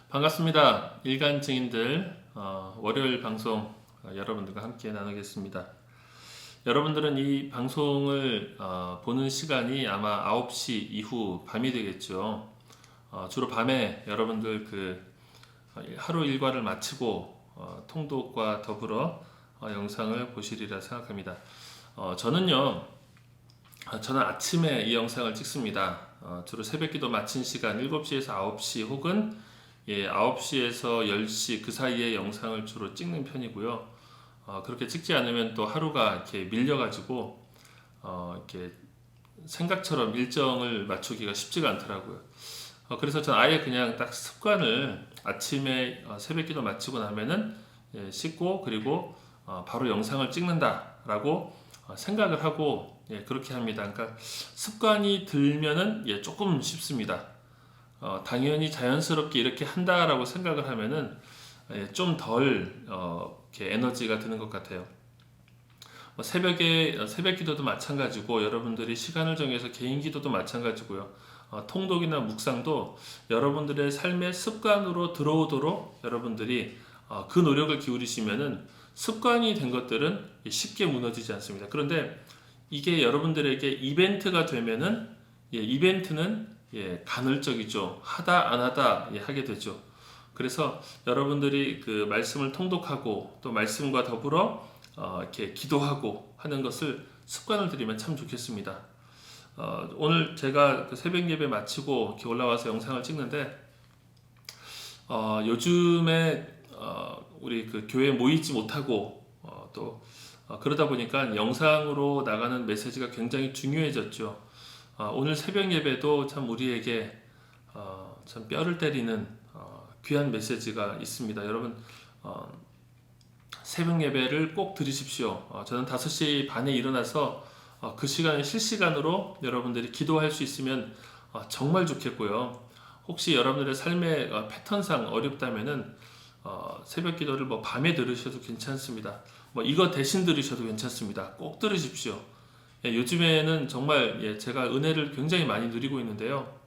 반갑습니다. 일간 증인들 월요일 방송 여러분들과 함께 나누겠습니다. 여러분들은 이 방송을 보는 시간이 아마 9시 이후 밤이 되겠죠. 주로 밤에 여러분들 하루 일과를 마치고 통독과 더불어 영상을 보시리라 생각합니다. 저는 아침에 이 영상을 찍습니다. 주로 새벽기도 마친 시간 7시에서 9시 혹은 9시에서 10시 그 사이에 영상을 주로 찍는 편이고요. 그렇게 찍지 않으면 또 하루가 이렇게 밀려가지고 이렇게 생각처럼 일정을 맞추기가 쉽지가 않더라고요. 그래서 저는 아예 그냥 딱 습관을 아침에 새벽기도 마치고 나면은 씻고 그리고 바로 영상을 찍는다라고 생각을 하고 그렇게 합니다. 그러니까 습관이 들면은 조금 쉽습니다. 당연히 자연스럽게 이렇게 한다라고 생각을 하면은 좀 덜 에너지가 드는 것 같아요. 새벽 기도도 마찬가지고 여러분들이 시간을 정해서 개인 기도도 마찬가지고요. 통독이나 묵상도 여러분들의 삶의 습관으로 들어오도록 여러분들이 그 노력을 기울이시면은 습관이 된 것들은 쉽게 무너지지 않습니다. 그런데 이게 여러분들에게 이벤트가 되면은 이벤트는 간헐적이죠. 하다 안 하다 하게 되죠. 그래서 여러분들이 그 말씀을 통독하고 또 말씀과 더불어 이렇게 기도하고 하는 것을 습관을 들이면 참 좋겠습니다. 오늘 제가 새벽 예배 마치고 이렇게 올라와서 영상을 찍는데 요즘에 우리 교회에 모이지 못하고 그러다 보니까 영상으로 나가는 메시지가 굉장히 중요해졌죠. 오늘 새벽 예배도 참 우리에게 참 뼈를 때리는 귀한 메시지가 있습니다. 여러분 새벽 예배를 꼭 들으십시오. 저는 5시 반에 일어나서 그 시간에 실시간으로 여러분들이 기도할 수 있으면 정말 좋겠고요. 혹시 여러분들의 삶의 패턴상 어렵다면은 새벽 기도를 밤에 들으셔도 괜찮습니다. 이거 대신 들으셔도 괜찮습니다. 꼭 들으십시오. 요즘에는 정말 제가 은혜를 굉장히 많이 누리고 있는데요.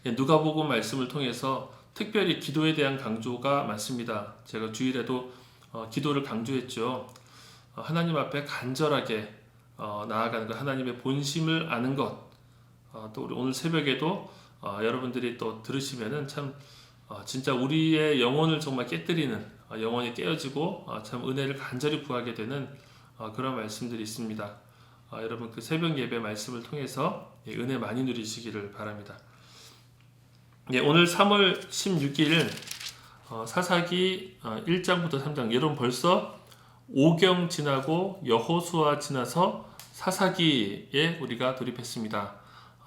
누가복음 말씀을 통해서 특별히 기도에 대한 강조가 많습니다. 제가 주일에도 기도를 강조했죠. 하나님 앞에 간절하게 나아가는 것, 하나님의 본심을 아는 것. 또 우리 오늘 새벽에도 여러분들이 또 들으시면은 참 진짜 우리의 영혼을 정말 깨뜨리는 영혼이 깨어지고 참 은혜를 간절히 구하게 되는 그런 말씀들이 있습니다. 여러분 그 새벽 예배 말씀을 통해서 은혜 많이 누리시기를 바랍니다. 오늘 3월 16일 사사기 1장부터 3장. 여러분 벌써 5경 지나고 여호수아 지나서 사사기에 우리가 돌입했습니다.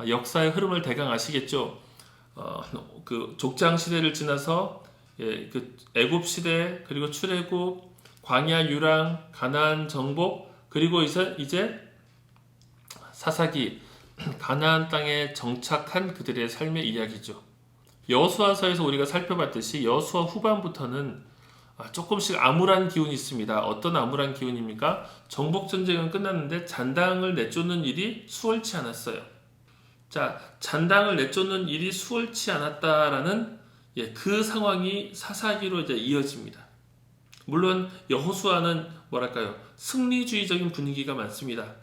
역사의 흐름을 대강 아시겠죠? 그 족장 시대를 지나서 그 애굽 시대 그리고 출애굽, 광야 유랑, 가나안 정복 그리고 이제 사사기 가나안 땅에 정착한 그들의 삶의 이야기죠. 여호수아서에서 우리가 살펴봤듯이 여호수아 후반부터는 조금씩 암울한 기운이 있습니다. 어떤 암울한 기운입니까? 정복 전쟁은 끝났는데 잔당을 내쫓는 일이 수월치 않았어요. 자, 잔당을 내쫓는 일이 수월치 않았다라는 그 상황이 사사기로 이제 이어집니다. 물론 여호수아는 승리주의적인 분위기가 많습니다.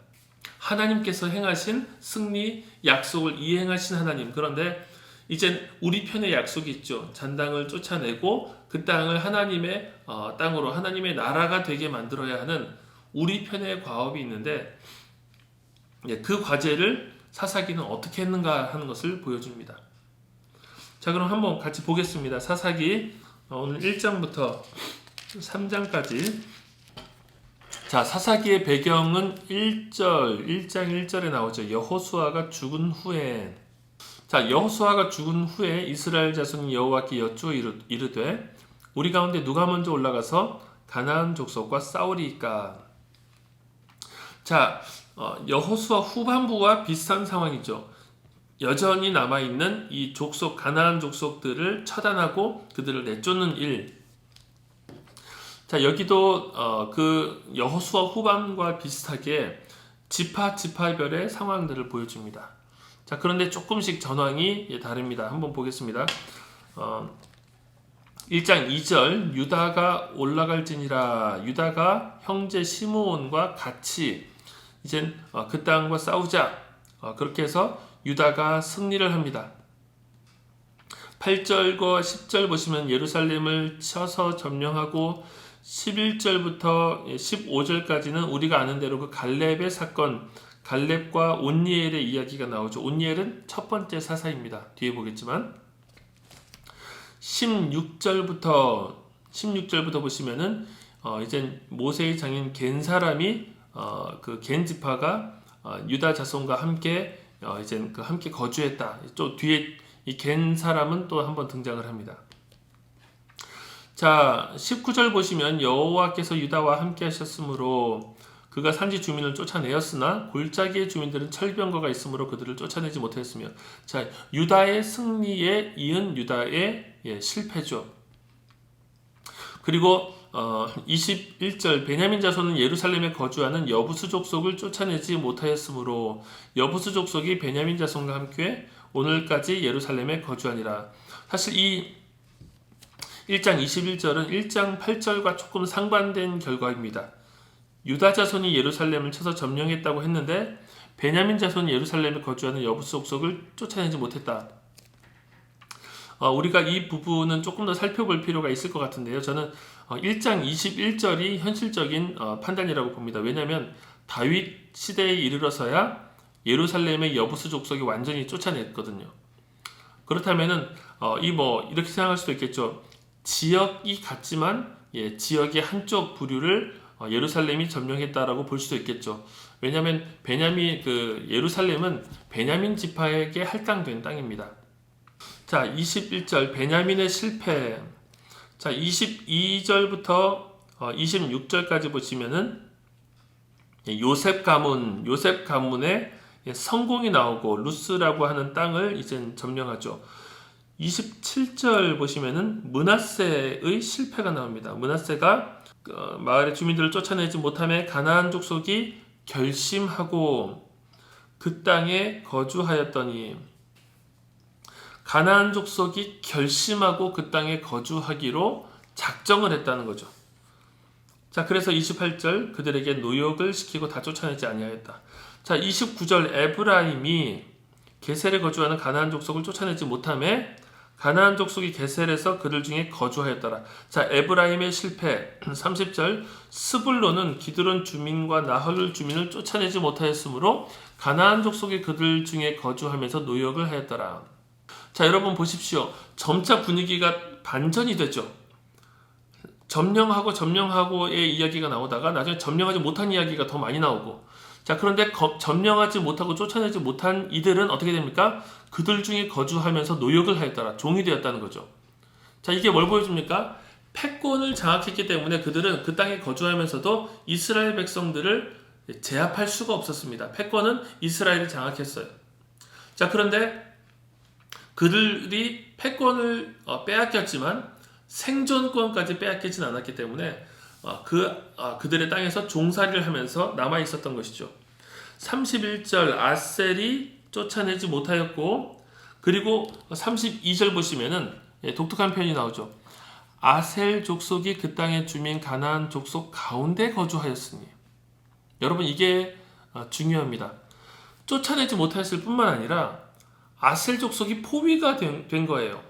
하나님께서 행하신 승리 약속을 이행하신 하나님. 그런데 이젠 우리 편의 약속이 있죠. 잔당을 쫓아내고 그 땅을 하나님의 땅으로 하나님의 나라가 되게 만들어야 하는 우리 편의 과업이 있는데 그 과제를 사사기는 어떻게 했는가 하는 것을 보여줍니다. 자, 그럼 한번 같이 보겠습니다. 사사기 오늘 1장부터 3장까지. 자, 사사기의 배경은 1장 1절에 나오죠. 여호수아가 죽은 후에. 자, 여호수아가 죽은 후에 이스라엘 자손이 여호와께 여쭈어 이르되 우리 가운데 누가 먼저 올라가서 가나안 족속과 싸우리이까. 자, 여호수아 후반부와 비슷한 상황이죠. 여전히 남아있는 이 가나안 족속들을 처단하고 그들을 내쫓는 일. 자, 여기도 그 여호수아 후반과 비슷하게 지파별의 상황들을 보여줍니다. 자, 그런데 조금씩 전황이 다릅니다. 한번 보겠습니다. 1장 2절 유다가 올라갈지니라. 유다가 형제 시므온과 같이 이젠 그 땅과 싸우자. 그렇게 해서 유다가 승리를 합니다. 8절과 10절 보시면 예루살렘을 쳐서 점령하고 11절부터 15절까지는 우리가 아는 대로 그 갈렙의 사건, 갈렙과 온니엘의 이야기가 나오죠. 온니엘은 첫 번째 사사입니다. 뒤에 보겠지만 16절부터 보시면은 이제 모세의 장인 겐 사람이 그 겐 지파가 유다 자손과 함께 이제 그 함께 거주했다. 또 뒤에 이 겐 사람은 또 한번 등장을 합니다. 자, 19절 보시면 여호와께서 유다와 함께 하셨으므로 그가 산지 주민을 쫓아내었으나 골짜기의 주민들은 철병거가 있으므로 그들을 쫓아내지 못하였으며, 자, 유다의 승리에 이은 유다의 실패죠. 그리고 21절 베냐민 자손은 예루살렘에 거주하는 여부수 족속을 쫓아내지 못하였으므로 여부수 족속이 베냐민 자손과 함께 오늘까지 예루살렘에 거주하니라. 사실 이 1장 21절은 1장 8절과 조금 상반된 결과입니다. 유다 자손이 예루살렘을 쳐서 점령했다고 했는데 베냐민 자손이 예루살렘에 거주하는 여부수 족속을 쫓아내지 못했다. 우리가 이 부분은 조금 더 살펴볼 필요가 있을 것 같은데요. 저는 1장 21절이 현실적인 판단이라고 봅니다. 왜냐하면 다윗 시대에 이르러서야 예루살렘의 여부수 족속이 완전히 쫓아냈거든요. 그렇다면은 이렇게 생각할 수도 있겠죠. 지역이 같지만 지역의 한쪽 부류를 예루살렘이 점령했다라고 볼 수도 있겠죠. 왜냐하면 예루살렘은 베냐민 지파에게 할당된 땅입니다. 자, 21절 베냐민의 실패. 자, 22절부터 26절까지 보시면은 요셉 가문의 성공이 나오고 루스라고 하는 땅을 이제 점령하죠. 27절 보시면은 므낫세의 실패가 나옵니다. 므낫세가 마을의 주민들을 쫓아내지 못함에 가나안 족속이 결심하고 그 땅에 거주하였더니, 가나안 족속이 결심하고 그 땅에 거주하기로 작정을 했다는 거죠. 자, 그래서 28절 그들에게 노역을 시키고 다 쫓아내지 아니하였다. 자, 29절 에브라임이 게셀에 거주하는 가나안 족속을 쫓아내지 못함에 가나안 족속이 게셀에서 그들 중에 거주하였더라. 자, 에브라임의 실패. 30절 스불론은 기드론 주민과 나홀 주민을 쫓아내지 못하였으므로 가나안 족속이 그들 중에 거주하면서 노역을 하였더라. 자, 여러분 보십시오. 점차 분위기가 반전이 되죠. 점령하고의 이야기가 나오다가 나중에 점령하지 못한 이야기가 더 많이 나오고, 자, 그런데 점령하지 못하고 쫓아내지 못한 이들은 어떻게 됩니까? 그들 중에 거주하면서 노역을 하였더라. 종이 되었다는 거죠. 자, 이게 뭘 보여줍니까? 패권을 장악했기 때문에 그들은 그 땅에 거주하면서도 이스라엘 백성들을 제압할 수가 없었습니다. 패권은 이스라엘이 장악했어요. 자, 그런데 그들이 패권을 빼앗겼지만 생존권까지 빼앗기진 않았기 때문에 그들의 땅에서 종살이를 하면서 남아 있었던 것이죠. 31절 아셀이 쫓아내지 못하였고, 그리고 32절 보시면은 독특한 표현이 나오죠. 아셀 족속이 그 땅의 주민 가나안 족속 가운데 거주하였으니. 여러분, 이게 중요합니다. 쫓아내지 못하였을 뿐만 아니라 아셀 족속이 포위가 된 거예요.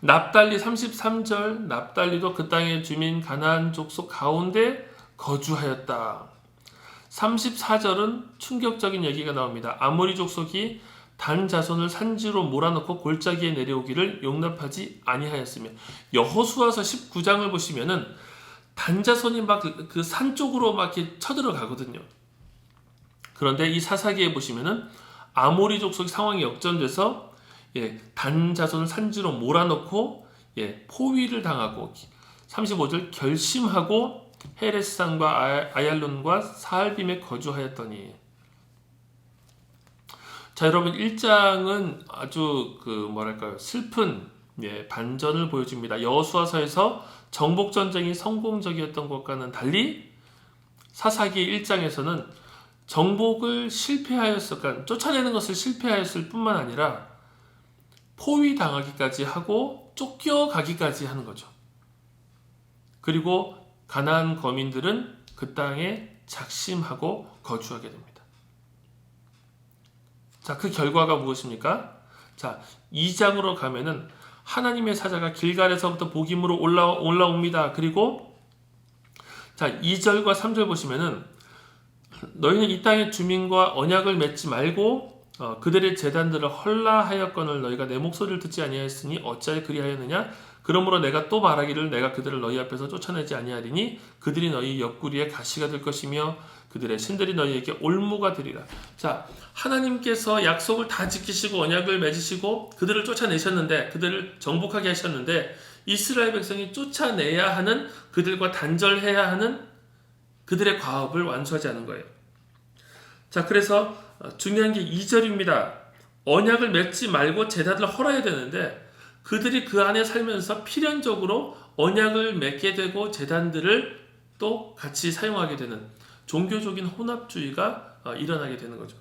납달리 33절 납달리도 그 땅의 주민 가나안 족속 가운데 거주하였다. 34절은 충격적인 얘기가 나옵니다. 아모리 족속이 단 자손을 산지로 몰아넣고 골짜기에 내려오기를 용납하지 아니하였으며, 여호수아서 19장을 보시면은 단 자손이 막 그 산 쪽으로 막 이렇게 쳐들어가거든요. 그런데 이 사사기에 보시면은 아모리 족속 상황이 역전돼서 단 자손을 산지로 몰아넣고 포위를 당하고, 35절 결심하고 헤레스산과 아얄론과 사알빔에 거주하였더니. 자, 여러분 1장은 아주 슬픈 반전을 보여줍니다. 여호수아서에서 정복 전쟁이 성공적이었던 것과는 달리 사사기 1장에서는 정복을 그러니까 쫓아내는 것을 실패하였을 뿐만 아니라 포위당하기까지 하고 쫓겨가기까지 하는 거죠. 그리고 가나안 거민들은 그 땅에 작심하고 거주하게 됩니다. 자, 그 결과가 무엇입니까? 자, 2장으로 가면은 하나님의 사자가 길갈에서부터 복임으로 올라옵니다. 그리고 자, 2절과 3절 보시면은 너희는 이 땅의 주민과 언약을 맺지 말고 그들의 제단들을 헐라하였거늘 너희가 내 목소리를 듣지 아니하였으니 어찌하여 그리하였느냐? 그러므로 내가 또 말하기를 내가 그들을 너희 앞에서 쫓아내지 아니하리니 그들이 너희 옆구리에 가시가 될 것이며 그들의 신들이 너희에게 올무가 되리라. 자, 하나님께서 약속을 다 지키시고 언약을 맺으시고 그들을 쫓아내셨는데, 그들을 정복하게 하셨는데, 이스라엘 백성이 쫓아내야 하는, 그들과 단절해야 하는 그들의 과업을 완수하지 않은 거예요. 자, 그래서 중요한 게 2절입니다. 언약을 맺지 말고 제단을 헐어야 되는데 그들이 그 안에 살면서 필연적으로 언약을 맺게 되고 제단들을 또 같이 사용하게 되는 종교적인 혼합주의가 일어나게 되는 거죠.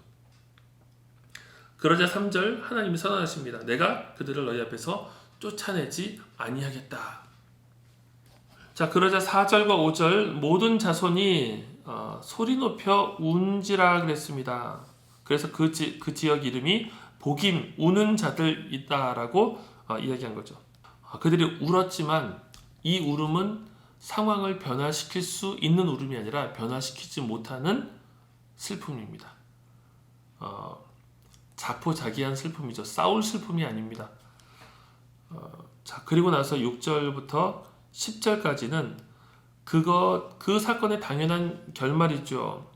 그러자 3절 하나님이 선언하십니다. 내가 그들을 너희 앞에서 쫓아내지 아니하겠다. 자, 그러자 4절과 5절 모든 자손이 소리 높여 운지라 그랬습니다. 그래서 그 지역 이름이 복임, 우는 자들이다라고 이야기한 거죠. 그들이 울었지만 이 울음은 상황을 변화시킬 수 있는 울음이 아니라 변화시키지 못하는 슬픔입니다. 자포자기한 슬픔이죠. 싸울 슬픔이 아닙니다. 자, 그리고 나서 6절부터 10절까지는 그 사건의 당연한 결말이죠.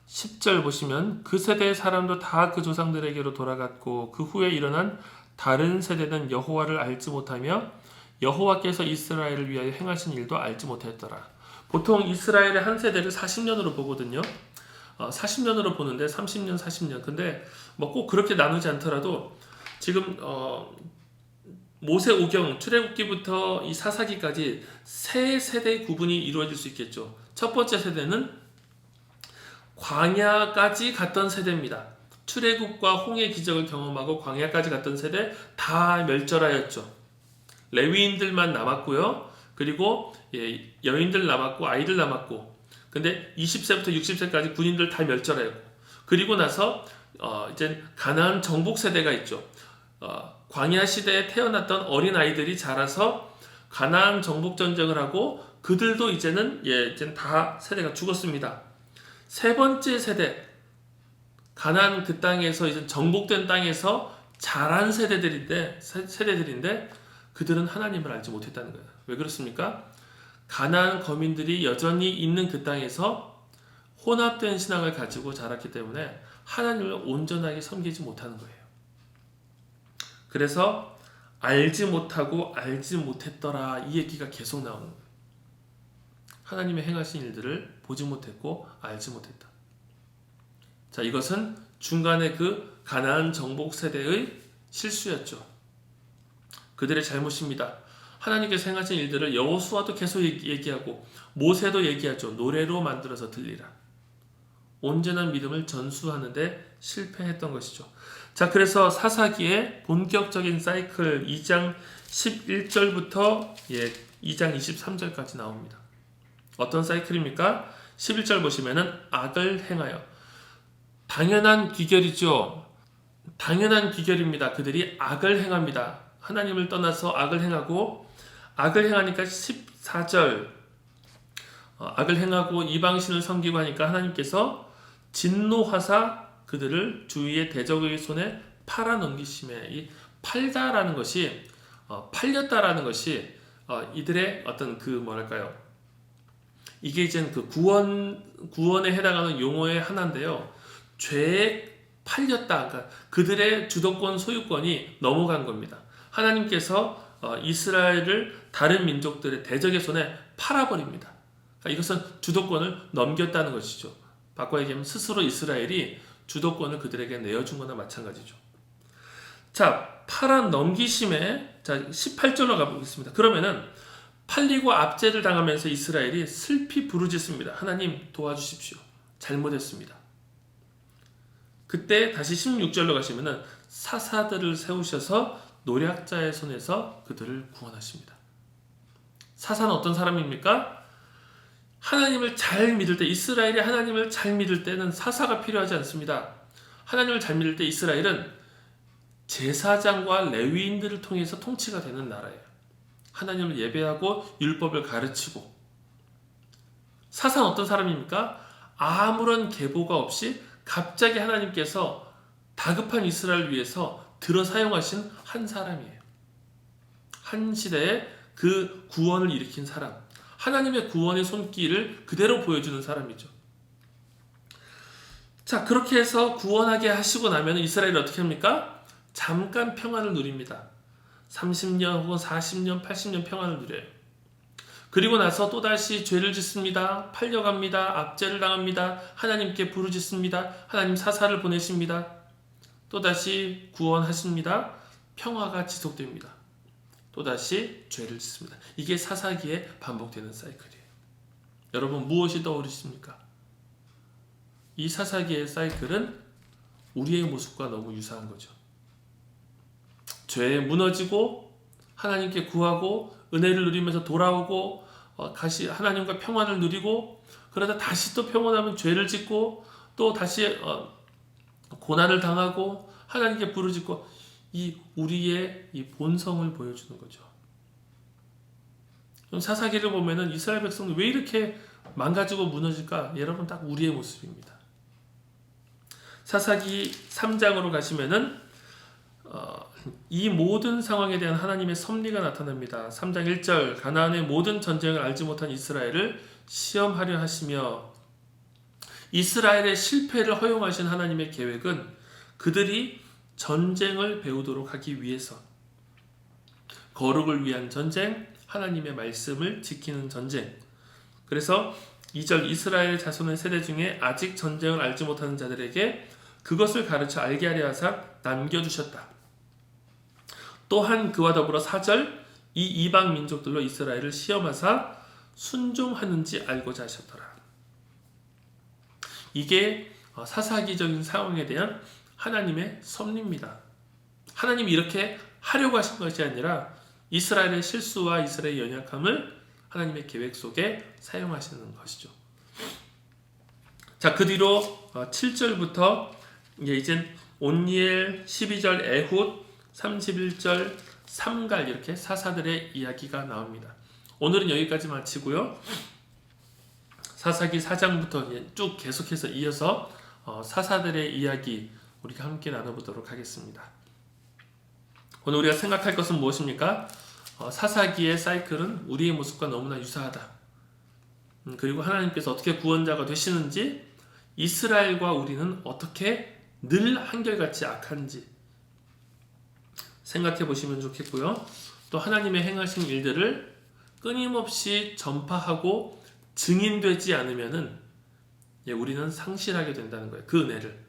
10절 보시면 그 세대의 사람도 다 그 조상들에게로 돌아갔고 그 후에 일어난 다른 세대는 여호와를 알지 못하며 여호와께서 이스라엘을 위하여 행하신 일도 알지 못하였더라. 보통 이스라엘의 한 세대를 40년으로 보거든요. 40년으로 보는데 30년, 40년. 근데 뭐 꼭 그렇게 나누지 않더라도 지금 모세오경 출애굽기부터 이 사사기까지 세 세대의 구분이 이루어질 수 있겠죠. 첫 번째 세대는 광야까지 갔던 세대입니다. 출애굽과 홍해 기적을 경험하고 광야까지 갔던 세대 다 멸절하였죠. 레위인들만 남았고요. 그리고 여인들 남았고 아이들 남았고. 근데 20세부터 60세까지 군인들 다 멸절하였고. 그리고 나서 이제 가나안 정복 세대가 있죠. 광야 시대에 태어났던 어린 아이들이 자라서 가나안 정복 전쟁을 하고 그들도 이제는 다 세대가 죽었습니다. 세 번째 세대, 가나안 그 땅에서 이제 정복된 땅에서 자란 세대들인데 그들은 하나님을 알지 못했다는 거예요. 왜 그렇습니까? 가나안 거민들이 여전히 있는 그 땅에서 혼합된 신앙을 가지고 자랐기 때문에 하나님을 온전하게 섬기지 못하는 거예요. 그래서 알지 못하고 알지 못했더라 이 얘기가 계속 나오는 거예요. 하나님의 행하신 일들을 보지 못했고 알지 못했다. 자, 이것은 중간에 그 가나안 정복 세대의 실수였죠. 그들의 잘못입니다. 하나님께서 행하신 일들을 여호수아도 계속 얘기하고 모세도 얘기하죠. 노래로 만들어서 들리라. 온전한 믿음을 전수하는데 실패했던 것이죠. 자, 그래서 사사기의 본격적인 사이클 2장 11절부터 2장 23절까지 나옵니다. 어떤 사이클입니까? 11절 보시면은 악을 행하여. 당연한 귀결이죠. 당연한 귀결입니다. 그들이 악을 행합니다. 하나님을 떠나서 악을 행하고 악을 행하니까 14절 악을 행하고 이방신을 섬기고 하니까 하나님께서 진노하사 그들을 주위의 대적의 손에 팔아 넘기심에 이 팔다라는 것이 팔렸다라는 것이 이들의 어떤 그 뭐랄까요? 이게 이제 그 구원에 해당하는 용어의 하나인데요. 죄에 팔렸다. 그러니까 그들의 주도권, 소유권이 넘어간 겁니다. 하나님께서 이스라엘을 다른 민족들의 대적의 손에 팔아버립니다. 그러니까 이것은 주도권을 넘겼다는 것이죠. 바꿔 얘기하면 스스로 이스라엘이 주도권을 그들에게 내어준 거나 마찬가지죠. 자, 팔아 넘기심에 자 18절로 가보겠습니다. 그러면은 팔리고 압제를 당하면서 이스라엘이 슬피 부르짖습니다. 하나님 도와주십시오. 잘못했습니다. 그때 다시 16절로 가시면은 사사들을 세우셔서 노략자의 손에서 그들을 구원하십니다. 사사는 어떤 사람입니까? 하나님을 잘 믿을 때, 이스라엘이 하나님을 잘 믿을 때는 사사가 필요하지 않습니다. 하나님을 잘 믿을 때 이스라엘은 제사장과 레위인들을 통해서 통치가 되는 나라예요. 하나님을 예배하고 율법을 가르치고. 사사는 어떤 사람입니까? 아무런 계보가 없이 갑자기 하나님께서 다급한 이스라엘을 위해서 들어 사용하신 한 사람이에요. 한 시대에 그 구원을 일으킨 사람, 하나님의 구원의 손길을 그대로 보여주는 사람이죠. 자, 그렇게 해서 구원하게 하시고 나면 이스라엘이 어떻게 합니까? 잠깐 평안을 누립니다. 30년 혹은 40년, 80년 평안을 누려요. 그리고 나서 또다시 죄를 짓습니다. 팔려갑니다. 압제를 당합니다. 하나님께 부르짖습니다. 하나님 사사를 보내십니다. 또다시 구원하십니다. 평화가 지속됩니다. 또다시 죄를 짓습니다. 이게 사사기에 반복되는 사이클이에요. 여러분 무엇이 떠오르십니까? 이 사사기의 사이클은 우리의 모습과 너무 유사한 거죠. 죄에 무너지고 하나님께 구하고 은혜를 누리면서 돌아오고 다시 하나님과 평안을 누리고 그러다 다시 또 평온하면 죄를 짓고 또 다시 고난을 당하고 하나님께 부르짖고 이 우리의 이 본성을 보여주는 거죠. 사사기를 보면은 이스라엘 백성은 왜 이렇게 망가지고 무너질까? 여러분 딱 우리의 모습입니다. 사사기 3장으로 가시면은 이 모든 상황에 대한 하나님의 섭리가 나타납니다. 3장 1절 가나안의 모든 전쟁을 알지 못한 이스라엘을 시험하려 하시며 이스라엘의 실패를 허용하신 하나님의 계획은 그들이 전쟁을 배우도록 하기 위해서 거룩을 위한 전쟁, 하나님의 말씀을 지키는 전쟁. 그래서 2절 이스라엘 자손의 세대 중에 아직 전쟁을 알지 못하는 자들에게 그것을 가르쳐 알게 하려 하사 남겨두셨다. 또한 그와 더불어 4절 이 이방 민족들로 이스라엘을 시험하사 순종하는지 알고자 하셨더라. 이게 사사기적인 상황에 대한 하나님의 섭리입니다. 하나님이 이렇게 하려고 하신 것이 아니라 이스라엘의 실수와 이스라엘의 연약함을 하나님의 계획 속에 사용하시는 것이죠. 자, 그 뒤로 7절부터 이제 온니엘, 12절 에훗, 31절 삼갈 이렇게 사사들의 이야기가 나옵니다. 오늘은 여기까지 마치고요. 사사기 4장부터 쭉 계속해서 이어서 사사들의 이야기 우리가 함께 나눠보도록 하겠습니다. 오늘 우리가 생각할 것은 무엇입니까? 사사기의 사이클은 우리의 모습과 너무나 유사하다. 그리고 하나님께서 어떻게 구원자가 되시는지, 이스라엘과 우리는 어떻게 늘 한결같이 악한지 생각해 보시면 좋겠고요. 또 하나님의 행하신 일들을 끊임없이 전파하고 증인되지 않으면은 우리는 상실하게 된다는 거예요. 그 은혜를.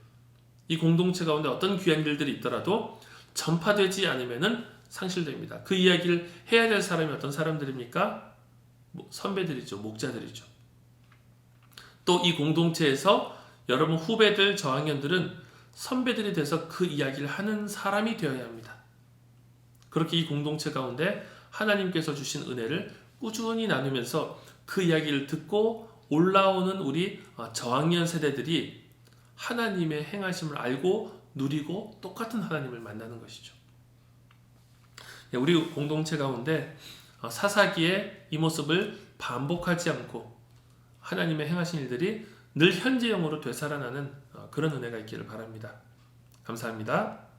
이 공동체 가운데 어떤 귀한 일들이 있더라도 전파되지 않으면은 상실됩니다. 그 이야기를 해야 될 사람이 어떤 사람들입니까? 선배들이죠. 목자들이죠. 또 이 공동체에서 여러분 후배들, 저학년들은 선배들이 돼서 그 이야기를 하는 사람이 되어야 합니다. 그렇게 이 공동체 가운데 하나님께서 주신 은혜를 꾸준히 나누면서 그 이야기를 듣고 올라오는 우리 저학년 세대들이 하나님의 행하심을 알고 누리고 똑같은 하나님을 만나는 것이죠. 우리 공동체 가운데 사사기의 이 모습을 반복하지 않고 하나님의 행하신 일들이 늘 현재형으로 되살아나는 그런 은혜가 있기를 바랍니다. 감사합니다.